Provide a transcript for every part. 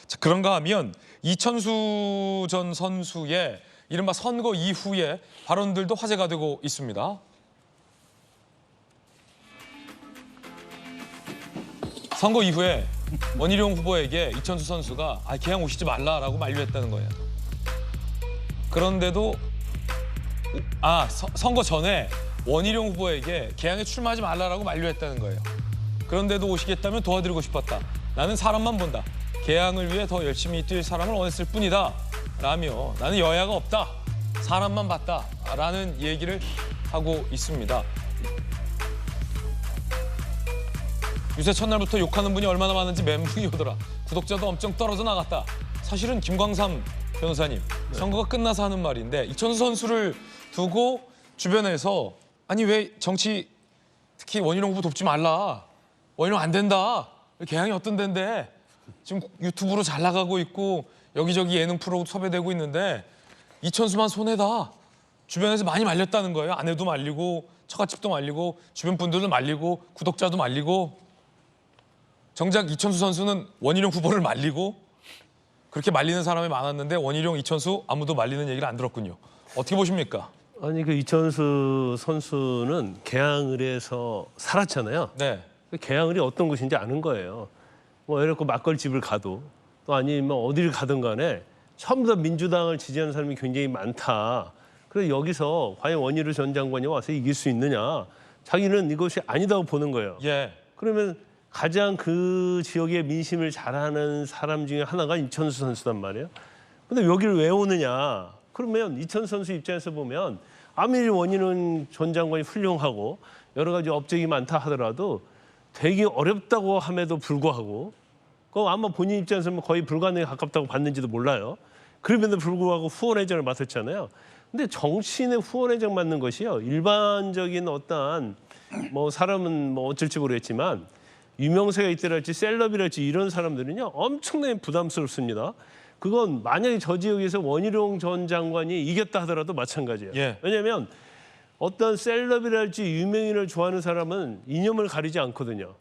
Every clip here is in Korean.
자, 그런가 하면 이천수 전 선수의 이른바 선거 이후의 발언들도 화제가 되고 있습니다. 선거 이후에 원희룡 후보에게 이천수 선수가 개항 오시지 말라라고 만류했다는 거예요. 그런데도 선거 전에 원희룡 후보에게 개항에 출마하지 말라라고 만류했다는 거예요. 그런데도 오시겠다면 도와드리고 싶었다. 나는 사람만 본다. 개항을 위해 더 열심히 뛸 사람을 원했을 뿐이다. 라며 나는 여야가 없다. 사람만 봤다. 라는 얘기를 하고 있습니다. 유세 첫날부터 욕하는 분이 얼마나 많은지 멘붕이 오더라. 구독자도 엄청 떨어져 나갔다. 사실은 김광삼 변호사님, 선거가 끝나서 하는 말인데 이천수 선수를 두고 주변에서 아니 왜 정치 특히 원희룡 후보 돕지 말라. 원희룡 안 된다. 개항이 어떤 데인데 지금 유튜브로 잘 나가고 있고 여기저기 예능 프로 섭외되고 있는데 이천수만 손해다. 주변에서 많이 말렸다는 거예요. 아내도 말리고 처갓집도 말리고 주변 분들도 말리고 구독자도 말리고 정작 이천수 선수는 원희룡 후보를 말리고 그렇게 말리는 사람이 많았는데 원희룡, 이천수 아무도 말리는 얘기를 안 들었군요. 어떻게 보십니까? 아니 그 이천수 선수는 개항을에서 살았잖아요. 네. 그 개항을이 어떤 곳인지 아는 거예요. 뭐 예를 들어 막걸리집을 가도 또 아니면 어디를 가든 간에 전부 다 민주당을 지지하는 사람이 굉장히 많다. 그래서 여기서 과연 원희룡 전 장관이 와서 이길 수 있느냐. 자기는 이것이 아니다고 보는 거예요. 예. 그러면 가장 그 지역의 민심을 잘하는 사람 중에 하나가 이천수 선수단 말이에요. 근데 여기를 왜 오느냐. 그러면 이천수 선수 입장에서 보면 아무리 원희룡 전 장관이 훌륭하고 여러 가지 업적이 많다 하더라도 되게 어렵다고 함에도 불구하고 그럼 아마 본인 입장에서는 거의 불가능에 가깝다고 봤는지도 몰라요. 그럼에도 불구하고 후원회장을 맡았잖아요. 근데 정치인의 후원회장 맡는 것이요. 일반적인 어떠한 뭐 사람은 뭐 어쩔지 모르겠지만 유명세가 있더랄지 셀럽이랄지 이런 사람들은요. 엄청나게 부담스럽습니다. 그건 만약에 저 지역에서 원희룡 전 장관이 이겼다 하더라도 마찬가지예요. 예. 왜냐하면 어떤 셀럽이랄지 유명인을 좋아하는 사람은 이념을 가리지 않거든요.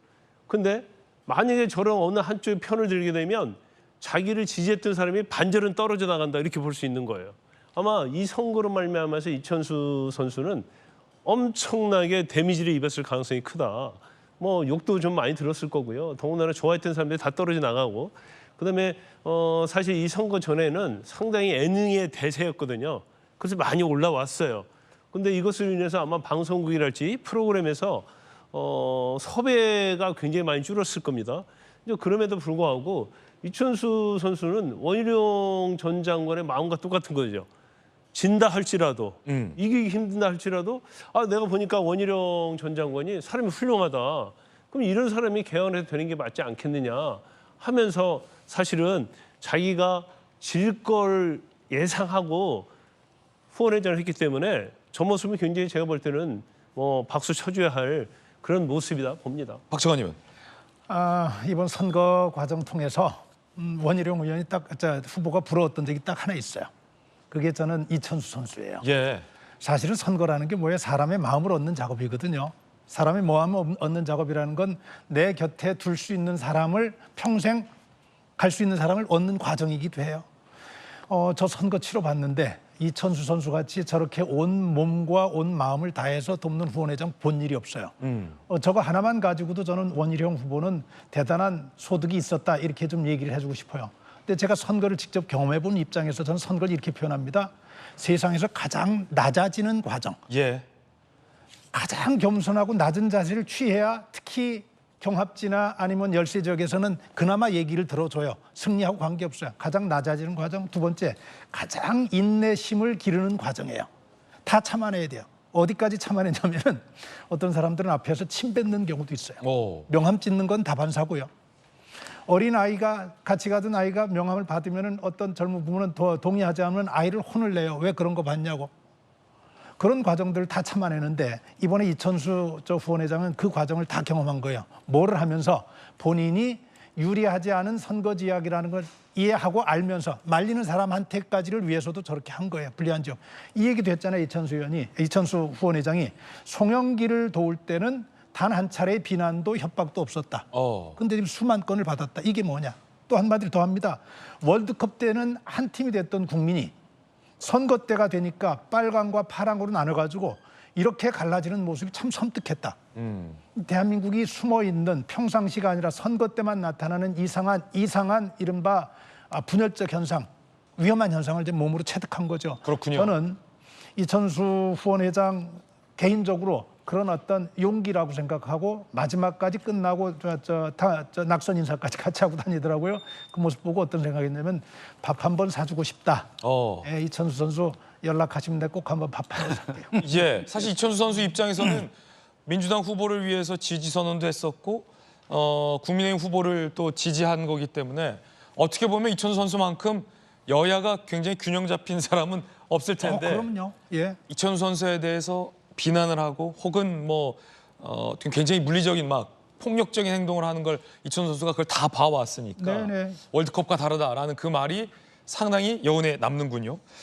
근데 만약에 저런 어느 한쪽의 편을 들게 되면 자기를 지지했던 사람이 반절은 떨어져 나간다 이렇게 볼 수 있는 거예요. 아마 이 선거로 말미암아서 이천수 선수는 엄청나게 데미지를 입었을 가능성이 크다. 뭐 욕도 좀 많이 들었을 거고요. 더군다나 좋아했던 사람들이 다 떨어져 나가고 그다음에 사실 이 선거 전에는 상당히 예능의 대세였거든요. 그래서 많이 올라왔어요. 근데 이것으로 인해서 아마 방송국이랄지 프로그램에서 섭외가 굉장히 많이 줄었을 겁니다. 그럼에도 불구하고 이천수 선수는 원희룡 전 장관의 마음과 똑같은 거죠. 진다 할지라도 이기기 힘든다 할지라도 내가 보니까 원희룡 전 장관이 사람이 훌륭하다. 그럼 이런 사람이 개항을 해도 되는 게 맞지 않겠느냐 하면서 사실은 자기가 질 걸 예상하고 후원회장을 했기 때문에 저 모습은 굉장히 제가 볼 때는 뭐 박수 쳐줘야 할 그런 모습이다 봅니다. 박정환님은? 이번 선거 과정 통해서 원희룡 의원이 후보가 부러웠던 적이 딱 하나 있어요. 그게 저는 이천수 선수예요. 예. 사실은 선거라는 게 뭐예요? 사람의 마음을 얻는 작업이거든요. 사람의 마음을 얻는 작업이라는 건 내 곁에 둘 수 있는 사람을 평생 갈 수 있는 사람을 얻는 과정이기도 해요. 저 선거 치러봤는데 이천수 선수 같이 저렇게 온 몸과 온 마음을 다해서 돕는 후원회장 본 일이 없어요. 저거 하나만 가지고도 저는 원희룡 후보는 대단한 소득이 있었다 이렇게 좀 얘기를 해주고 싶어요. 근데 제가 선거를 직접 경험해본 입장에서 저는 선거를 이렇게 표현합니다. 세상에서 가장 낮아지는 과정. 예. 가장 겸손하고 낮은 자세를 취해야 특히 경합지나 아니면 열세 지역에서는 그나마 얘기를 들어줘요. 승리하고 관계없어요. 가장 낮아지는 과정. 두 번째, 가장 인내심을 기르는 과정이에요. 다 참아내야 돼요. 어디까지 참아내냐면은 어떤 사람들은 앞에서 침 뱉는 경우도 있어요. 명함 찢는 건 다반사고요. 어린 아이가 같이 가던 아이가 명함을 받으면은 어떤 젊은 부모는 더 동의하지 않으면 아이를 혼을 내요. 왜 그런 거 받냐고. 그런 과정들을 다 참아내는데 이번에 이천수 후원회장은 그 과정을 다 경험한 거예요. 뭐를 하면서 본인이 유리하지 않은 선거 지역이라는 걸 이해하고 알면서 말리는 사람한테까지를 위해서도 저렇게 한 거예요. 불리한 지역. 이 얘기도 했잖아요. 이천수 후원회장이 송영길을 도울 때는 단 한 차례의 비난도 협박도 없었다. 근데 지금 수만 건을 받았다. 이게 뭐냐? 또 한마디를 더 합니다. 월드컵 때는 한 팀이 됐던 국민이 선거 때가 되니까 빨강과 파랑으로 나눠가지고 이렇게 갈라지는 모습이 참 섬뜩했다. 대한민국이 숨어있는 평상시가 아니라 선거 때만 나타나는 이상한 이른바 분열적 현상, 위험한 현상을 이제 몸으로 체득한 거죠. 그렇군요. 저는 이천수 후원회장 개인적으로 그런 어떤 용기라고 생각하고 마지막까지 끝나고 낙선 인사까지 같이 하고 다니더라고요. 그 모습 보고 어떤 생각이었냐면 밥 한 번 사주고 싶다. 예, 이천수 선수 연락하시면 내가 꼭 한번 밥 한 번 살게요. 예, 사실 이천수 선수 입장에서는 민주당 후보를 위해서 지지 선언도 했었고 국민의힘 후보를 또 지지한 거기 때문에 어떻게 보면 이천수 선수만큼 여야가 굉장히 균형 잡힌 사람은 없을 텐데 그럼요. 예. 이천수 선수에 대해서 비난을 하고 혹은 굉장히 물리적인 막 폭력적인 행동을 하는 걸 이천수 선수가 그걸 다 봐왔으니까 네네. 월드컵과 다르다라는 그 말이 상당히 여운에 남는군요.